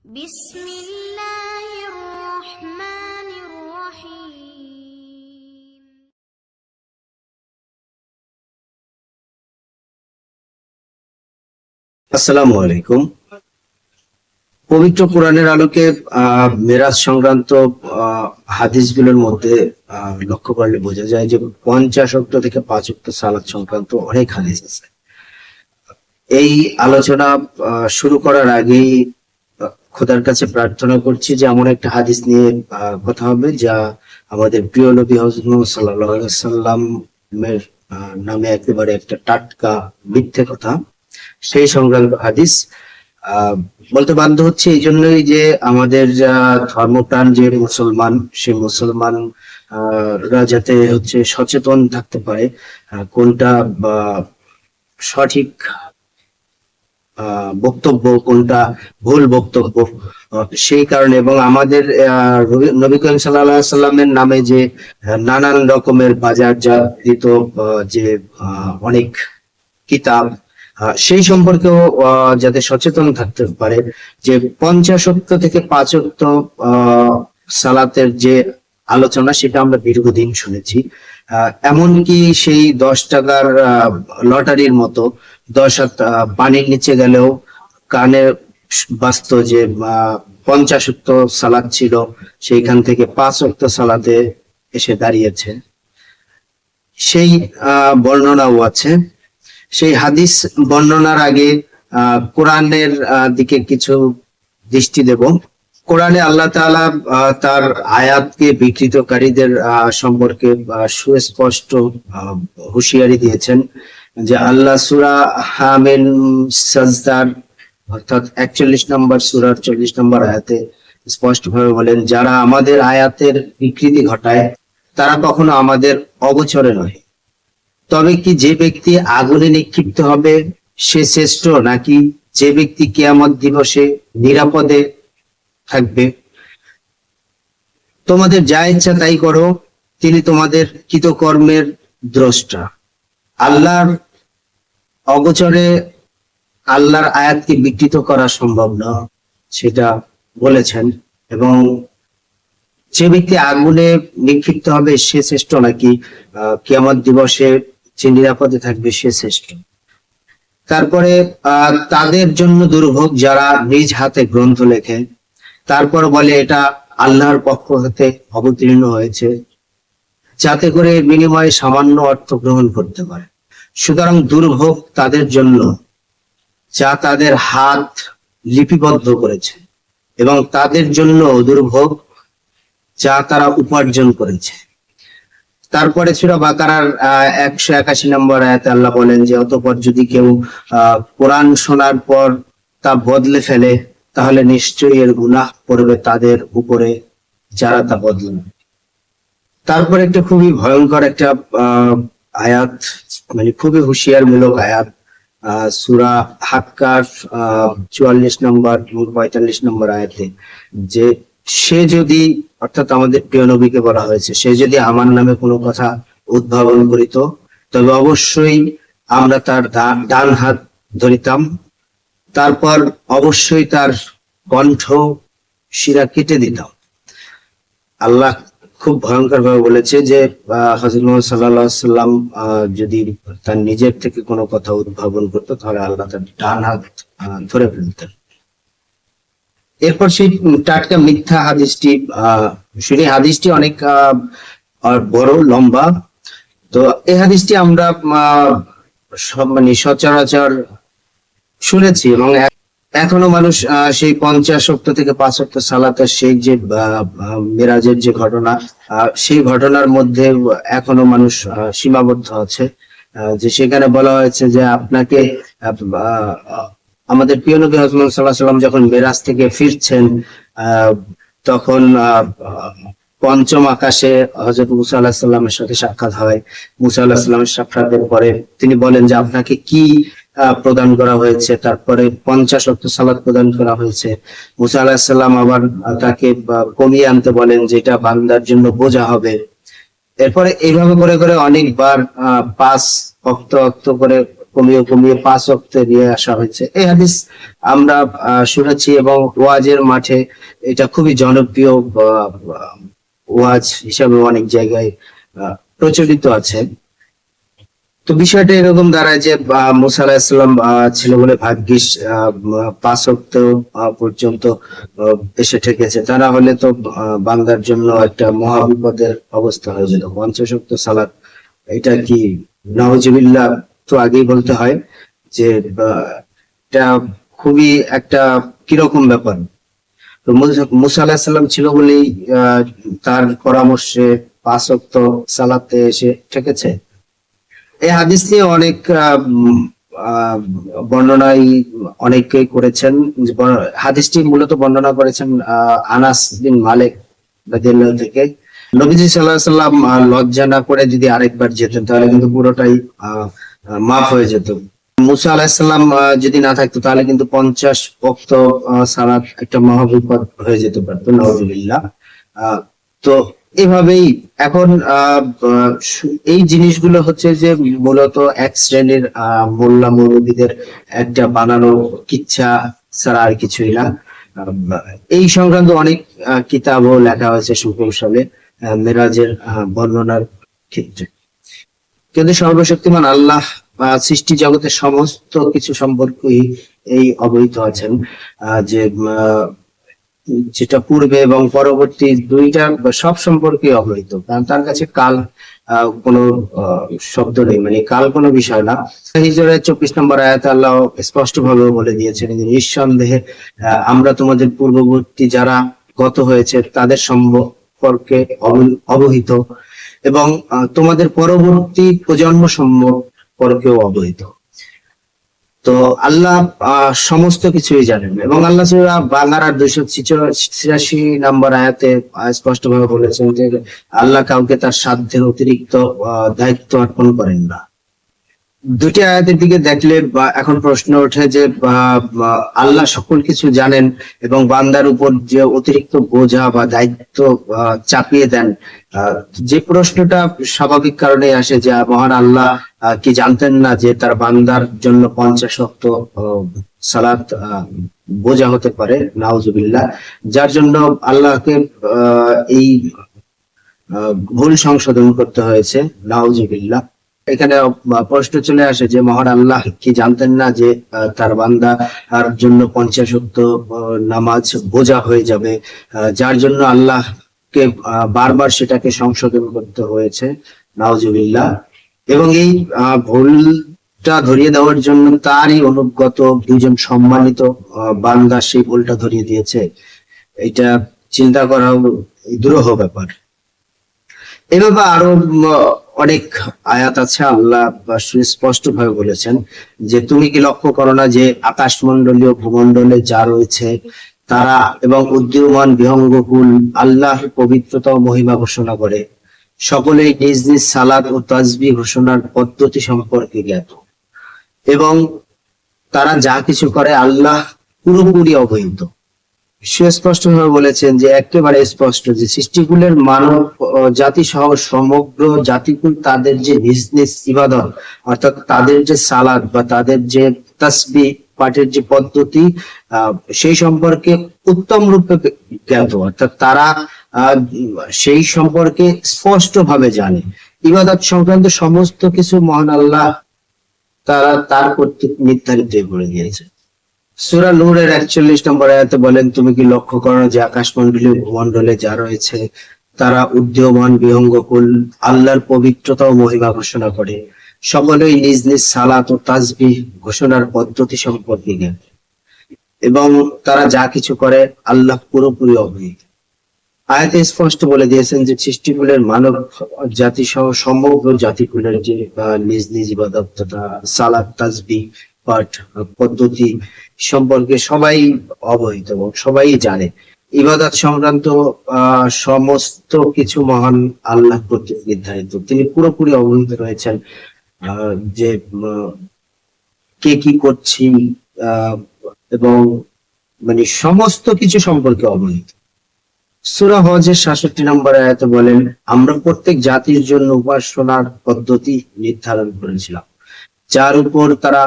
بسم الله الرحمن الرحيم আসসালামু আলাইকুম। পবিত্র কোরআনের আলোকে মেরাজ সংক্রান্ত হাদিসগুলোর মধ্যে লক্ষ্য করলে বোঝা যায় যে 50 ওয়াক্ত থেকে 5 ওয়াক্ত সালাত সংক্রান্ত অনেক হাদিস আছে। এই আলোচনা শুরু করার আগেই খোদার কাছে প্রার্থনা করছি যে এমন একটা হাদিস নিয়ে কথা হবে যা আমাদের প্রিয় নবী হযরত মুহাম্মদ সাল্লাল্লাহু আলাইহি ওয়াসাল্লামের নামে একেবারে একটা টাটকা মিথ্যে কথা, সেই সংক্রান্ত হাদিস। বলতে বাধ্য হচ্ছে এই জন্যই যে আমাদের ধর্মপ্রাণ যে মুসলমান, সেই মুসলমান রা যাতে হচ্ছে সচেতন থাকতে পারে কোনটা সঠিক বক্তব্য, কোনটা ভুল বক্তব্য, সেই কারণে। এবং আমাদের নবী করিম সাল্লাল্লাহু আলাইহি সাল্লামের নামে যে নানান রকমের বাজারজাত যে অনেক কিতাব, সেই সম্পর্কেও যাতে সচেতন থাকতে পারে যে 50 ওয়াক্ত থেকে 5 ওয়াক্ত সালাতের যে আলোচনা, সেটা আমরা দীর্ঘদিন শুনেছি। এমনকি সেই 10 টাকার লটারির মতো 10 হাত পানির নিচে গেলেও কানে বাজতো যে 50 ওয়াক্ত সালাত ছিল, সেইখান থেকে 5 ওয়াক্ত সালাতে এসে দাঁড়িয়েছে, সেই বর্ণনাও আছে। সেই হাদিস বর্ণনার আগে কোরআনের দিকে কিছু দৃষ্টি দেব। কোরআনে আল্লাহ তাআলা তার আয়াতকে বিকৃতকারীদের সম্পর্কে সুস্পষ্ট হুঁশিয়ারি দিয়েছেন যে আল্লাহ সূরা হামিম সাজদার অর্থাৎ 41 নম্বর সূরার 40 নম্বর আয়াতে স্পষ্টভাবে বলেন, যারা আমাদের আয়াতের বিকৃতি ঘটায় তারা কখনো আমাদের অগোচরে নয়। তবে কি যে ব্যক্তি আগুনে নিক্ষিপ্ত হবে সে শ্রেষ্ঠ, নাকি যে ব্যক্তি কিয়ামত দিবসে নিরাপদে থাকবে? তোমাদের যা ইচ্ছা তাই করো, তিনি তোমাদের কৃতকর্মের দ্রষ্টা। আল্লাহর অগোচরে আল্লাহর আয়াতকে বিকৃত করা সম্ভব না, সেটা বলেছেন। এবং যে ব্যক্তি আগুনে নিক্ষিপ্ত হবে সে শ্রেষ্ঠ, নাকি কিয়ামত দিবসে যে নিরাপদে থাকবে সে শ্রেষ্ঠ। তারপরে তাদের জন্য দুর্ভোগ যারা নিজ হাতে গ্রন্থ লেখে, তারপর বলে এটা আল্লাহর পক্ষ হতে অবতীর্ণ হয়েছে, যাতে করে বিনিময়ে সামান্য অর্থ গ্রহণ করতে পারে। সুতরাং দুর্ভোগ তাদের জন্য যা তাদের হাত লিপিবদ্ধ করেছে, এবং তাদের জন্য দুর্ভোগ যা তারা উপার্জন করেছে। তারপরে সূরা বাকারার 181 নম্বর আয়াতে আল্লাহ বলেন যে অতঃপর যদি কেউ কোরআন শোনার পর তা বদলে ফেলে, তাহলে নিশ্চয়ই এর গুনাহ পড়বে তাদের উপরে যারা তা বদলান। তারপরে একটা খুবই ভয়ঙ্কর একটা আয়াত, মানে খুবই হুঁশিয়ারমূলক আয়াত, সূরা হাক্কার 44 নম্বর এবং 45 নম্বর আয়াতে, যে সে যদি, অর্থাৎ আমাদের প্রিয় নবীকে বলা হয়েছে, সে যদি আমার নামে কোনো কথা উদ্ভাবন করিত তবে অবশ্যই আমরা তার ডান হাত ধরিতাম, তারপর অবশ্যই তার কণ্ঠ শিরা কেটে দিতাম। আল্লাহ খুব ভয়ঙ্কর ভাবে বলেছে যে হযরত মুহাম্মদ সাল্লাল্লাহু আলাইহি সাল্লাম যদি তার নিজের থেকে কোনো কথা উদ্ভাবন করতো তাহলে আল্লাহ তার ডান হাত ধরে ফেলতেন। এরপর সেই টাটকা মিথ্যা হাদিসটি শুনি। হাদিসটি অনেক বড় লম্বা, তো এই হাদিসটি আমরা মানে সচরাচর শুনেছি, এবং এখনো মানুষ সেই 50 ওয়াক্ত থেকে 5 ওয়াক্ত সালাতের সেই যে মেরাজের যে ঘটনা, সেই ঘটনার মধ্যে এখনো মানুষ সীমাবদ্ধ আছে। যে সেখানে বলা হয়েছে যে আপনাকে আমাদের প্রিয় নবী হযরত মুহাম্মদ সাল্লাল্লাহু আলাইহি ওয়াসাল্লাম যখন মেরাজ থেকে ফিরছেন, তখন পঞ্চম আকাশে হযরত মুসা আলাইহিস সালামের সাথে সাক্ষাৎ হয়। মুসা আলাইহিস সালামের সাক্ষাতের পরে তিনি বলেন যে আপনাকে কি প্রদান করা হয়েছে? তারপরে 50 ওয়াক্ত সালাত প্রদান করা হয়েছে। মুসা আলাইহিস সালাম আবার তাকে কমিয়ে আনতে বলেন, যেটা বান্দার জন্য বোঝা হবে। এরপরে এইভাবে করে করে অনেকবার 5 ওয়াক্ত করে কমিয়ে কমিয়ে 5 ওয়াক্তে নিয়ে আসা হয়েছে। এই হাদিস আমরা শুনেছি এবং ওয়াজের মাঠে এটা খুবই জনপ্রিয় ওয়াজ হিসাবে অনেক জায়গায় প্রচলিত আছে। তো বিষয়টা এরকম দাঁড়ায় যে মুসা আলাহিসাল্লাম ছিল বলে ভাগ্যিস 5 ওয়াক্ত পর্যন্ত এসে ঠেকেছে, তা না হলে তো বান্দার জন্য একটা মহা বিপদের অবস্থা হয়ে যেত। 50 ওয়াক্ত সালাত, এটা কি নাউজুবিল্লাহ, তো আগেই বলতে হয় যে এটা খুবই একটা কিরকম ব্যাপার। তো মুসা আলাহিসাল্লাম ছিল বলেই তার পরামর্শে 5 ওয়াক্ত সালাতে এসে ঠেকেছে। এই হাদিস নিয়ে অনেক বর্ণনাই অনেকেই করেছেন। হাদিসটি মূলত বর্ণনা করেছেন আনাস বিন মালিক রাদিয়াল্লাহু থেকে। নবীজি সাল্লাল্লাহু আলাইহি সাল্লাম লজ্জা না করে যদি আরেকবার যেতেন তাহলে কিন্তু পুরোটাই মাফ হয়ে যেত। মুসা আলাইহিস সালাম যদি না থাকতো তাহলে কিন্তু 50 ওয়াক্ত সালাত একটা মহাবিপদ হয়ে যেতে পারতো, নাউজুবিল্লাহ। তো এভাবেই এখন এই জিনিসগুলো হচ্ছে যে মূলত এক শ্রেণীর মোল্লা মৌলবীদের একটা বানানো কিচ্ছা ছাড়া আর কিছুই না। এই সংক্রান্ত অনেক কিতাবও লেখা হয়েছে সুকৌশলে মেরাজের বর্ণনার ক্ষেত্রে। কিন্তু সর্বশক্তিমান আল্লাহ সৃষ্টি জগতের সমস্ত কিছু সম্পর্কেই এই অবহিত আছেন, যে যেটা পূর্বে এবং পরবর্তী দুইটা সব সম্পর্কে অবহিত, কারণ তার কাছে কাল কোনো শব্দ নেই, মানে কাল কোনো বিষয় না। হিজরের 24 নম্বর আয়াতে আল্লাহ স্পষ্ট ভাবে বলে দিয়েছেন যে নিঃসন্দেহে আমরা তোমাদের পূর্ববর্তী যারা গত হয়েছে তাদের সম্পর্কে অবহিত এবং তোমাদের পরবর্তী প্রজন্ম সম্পর্কেও অবহিত। তো আল্লাহ সমস্ত কিছুই জানেন এবং আল্লাহ সূরা বাকারার 286 নম্বর আয়াতে স্পষ্ট ভাবে বলেছেন যে আল্লাহ কাউকে তার সাধ্যের অতিরিক্ত দায়িত্ব অর্পণ করেন না। দুটি আয়াতের দিকে দেখলে এখন প্রশ্ন ওঠে যে আল্লাহ সকল কিছু জানেন এবং বান্দার উপর যে অতিরিক্ত বোঝা বা দায়িত্ব চাপিয়ে দেন, যে প্রশ্নটা স্বাভাবিক কারণে আসে যে মহান আল্লাহ কি জানতেন না যে তার বান্দার জন্য 50 ওয়াক্ত সালাত বোঝা হতে পারে, নাউজুবিল্লাহ, যার জন্য আল্লাহকে এই ভুল সংশোধন করতে হয়েছে, নাউজুবিল্লাহ। এখানে প্রশ্ন চলে আসে যে মহান আল্লাহ কি জানতেন না যে তার বান্দা আর জন্য 50 ওয়াক্ত নামাজ বোঝা হয়ে যাবে, যার জন্য আল্লাহকে বারবার সেটাকে সংশোধন করতে হয়েছে, নাউজুবিল্লাহ। এবং এই ভুলটা ধরিয়ে দেওয়ার জন্য তারই অনুগত দুজন সম্মানিত বান্দা সেই ভুলটা ধরিয়ে দিয়েছে, এটা চিন্তা করা দুরূহ ব্যাপার। এভাবে আরো অনেক আয়াত আছে, আল্লাহ সুস্পষ্ট ভাবে বলেছেন যে তুমি কি লক্ষ্য করো না যে আকাশমণ্ডলীয় ভূমণ্ডলে যা রয়েছে তারা এবং উদীয়মান বিহঙ্গকুল আল্লাহর পবিত্রতা ও মহিমা ঘোষণা করে, সকলেই নিজ নিজ সালাত ও তাসবিহ ঘোষণার পদ্ধতি সম্পর্কে জ্ঞাত এবং তারা যা কিছু করে আল্লাহ পুরোপুরি অবহিত। সুস্পষ্ট ভাবে বলেছেন যে একেবারে স্পষ্ট যে সৃষ্টিকুলের মানব জাতি সহ সমগ্র জাতিকুল তাদের যে নিজ নিজ ইবাদত অর্থাৎ তাদের যে সালাত বা তাদের যে তাসবিহ পাঠের যে পদ্ধতি সেই সম্পর্কে উত্তম রূপে জ্ঞাত, অর্থাৎ তারা সেই সম্পর্কে স্পষ্ট ভাবে জানে। ইবাদত সংক্রান্ত সমস্ত কিছু মহান আল্লাহ তারা তার কর্তৃক নির্ধারিত করে দিয়েছে। সূরা নূরের 41 নম্বর আয়াতে বলেন তুমি কি লক্ষ্য করো যে আকাশমণ্ডলীয় ভূমণ্ডলে যা রয়েছে তারা উদীয়মান বিহঙ্গকুল আল্লাহর পবিত্রতা ও মহিমা ঘোষণা করে, সকলেই নিজ নিজ সালাত ও তাসবিহ ঘোষণার পদ্ধতি সম্পর্কে জ্ঞাত এবং তারা যা কিছু করে আল্লাহ পুরোপুরি অবহিত। আয়াতে স্পষ্ট বলে দিয়েছেন যে সৃষ্টিকুলের মানব জাতি সহ সমগ্র জাতিকুলের যে নিজ নিজ ইবাদত তথা সালাত তাসবিহ পাঠ পদ্ধতি সম্পর্কে সবাই অবহিত এবং সবাই জানে। ইবাদত সংক্রান্ত সমস্ত কিছু মহান আল্লাহ কর্তৃক নির্ধারিত, তিনি পুরোপুরি অবহিত রয়েছেন যে কে কি করছি এবং মানে সমস্ত কিছু সম্পর্কে অবহিত। সূরা হজের 66 নম্বর আয়াতে বলেন আমরা প্রত্যেক জাতির জন্য উপাসনার পদ্ধতি নির্ধারণ করেছিলাম, যার উপর তারা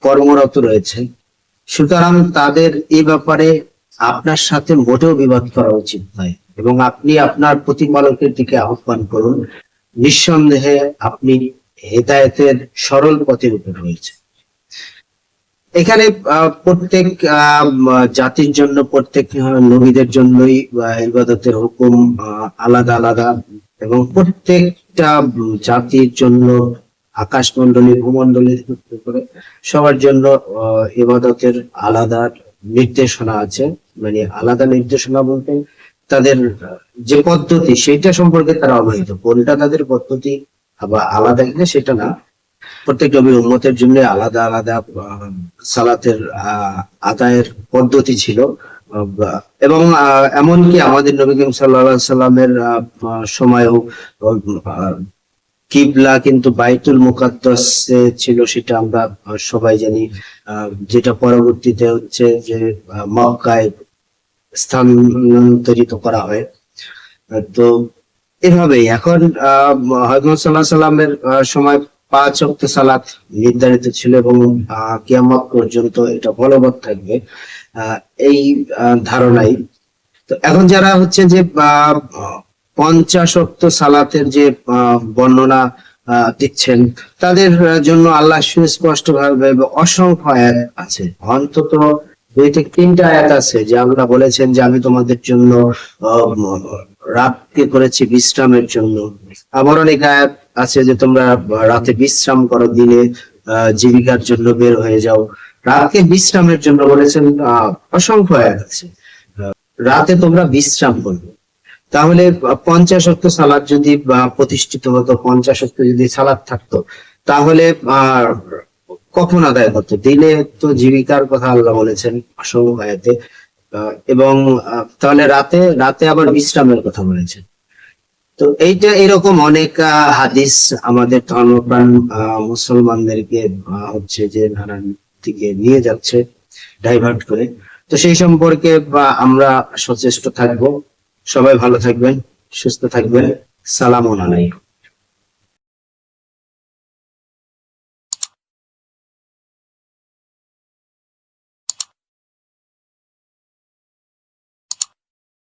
কর্মরত রয়েছে। সুতরাং তাদের এই ব্যাপারে আপনার সাথে মোটেও বিবাদ করা উচিত নয়, এবং আপনি আপনার প্রতিপালকের দিকে আহ্বান করুন। নিঃসন্দেহে আপনি হেদায়েতের সরল পথের উপর রয়েছে। এখানে প্রত্যেক জাতির জন্য, প্রত্যেক নবীদের জন্যই ইবাদতের হুকুম আলাদা আলাদা, এবং প্রত্যেকটা জাতির জন্য আকাশমণ্ডলী, ভূমণ্ডলী করে সবার জন্য ইবাদতের আলাদা নির্দেশনা আছে। মানে আলাদা নির্দেশনা বলতে তাদের যে পদ্ধতি সেটা সম্পর্কে তারা অবহিত। কোনটা তাদের পদ্ধতি আবার আলাদা কিনা সেটা না, প্রত্যেক নবীর উম্মতের জন্য আলাদা আলাদা সালাতের আদায়ের পদ্ধতি ছিল। এবং এমনকি আমাদের নবী করিম সাল্লাল্লাহু আলাইহি সাল্লামের সময়ও কিবলা কিন্তু বাইতুল মুকাদ্দাস ছিল, সেটা আমরা সবাই জানি, যেটা পরবর্তীতে হচ্ছে যে মক্কায় স্থানান্তরিত করা হয়। তো এভাবেই এখন হযরত সাল্লাল্লাহু আলাইহি সাল্লামের সময় 5 ওয়াক্ত সালাত নির্ধারিত ছিল, এবং কিয়ামত পর্যন্ত এটা বলবৎ থাকবে, এই ধারণাই। তো এখন যারা হচ্ছে যে 50 ওয়াক্ত সালাতের যে বর্ণনা দিচ্ছেন, তাদের জন্য আল্লাহ সুস্পষ্ট ভাবে অসংখ্য আয়াত আছে, অন্তত 2 থেকে 3টা আয়াত আছে যে আল্লাহ বলেছেন যে আমি তোমাদের জন্য রাতকে করেছি বিশ্রামের জন্য। আবার অনেক আয়াত আছে যে তোমরা রাতে বিশ্রাম করো, দিনে জীবিকার জন্য বের হয়ে যাও। রাতকে বিশ্রামের জন্য বলেছেন, অসংখ্য আয়াত আছে। রাতে তোমরা বিশ্রাম করবে। তাহলে 50 ওয়াক্ত সালাত যদি প্রতিষ্ঠিত হতো, 50 ওয়াক্ত যদি সালাত থাকতো, তাহলে কখন আদায় করতো? দিনে তো জীবিকার কথা আল্লাহ বলেছেন অসংখ্য আয়াতে, এবং তাহলে রাতে আবার বিশ্রামের কথা বলেছেন। তো এইটা এরকম অনেক হাদিস আমাদের ধর্মপ্রাণ মুসলমানদেরকে হচ্ছে যে নানান দিকে নিয়ে যাচ্ছে, ডাইভার্ট করে। তো সেই সম্পর্কে আমরা সচেষ্ট থাকবো। সবাই ভালো থাকবেন, সুস্থ থাকবেন। সালামু আলাইকুম।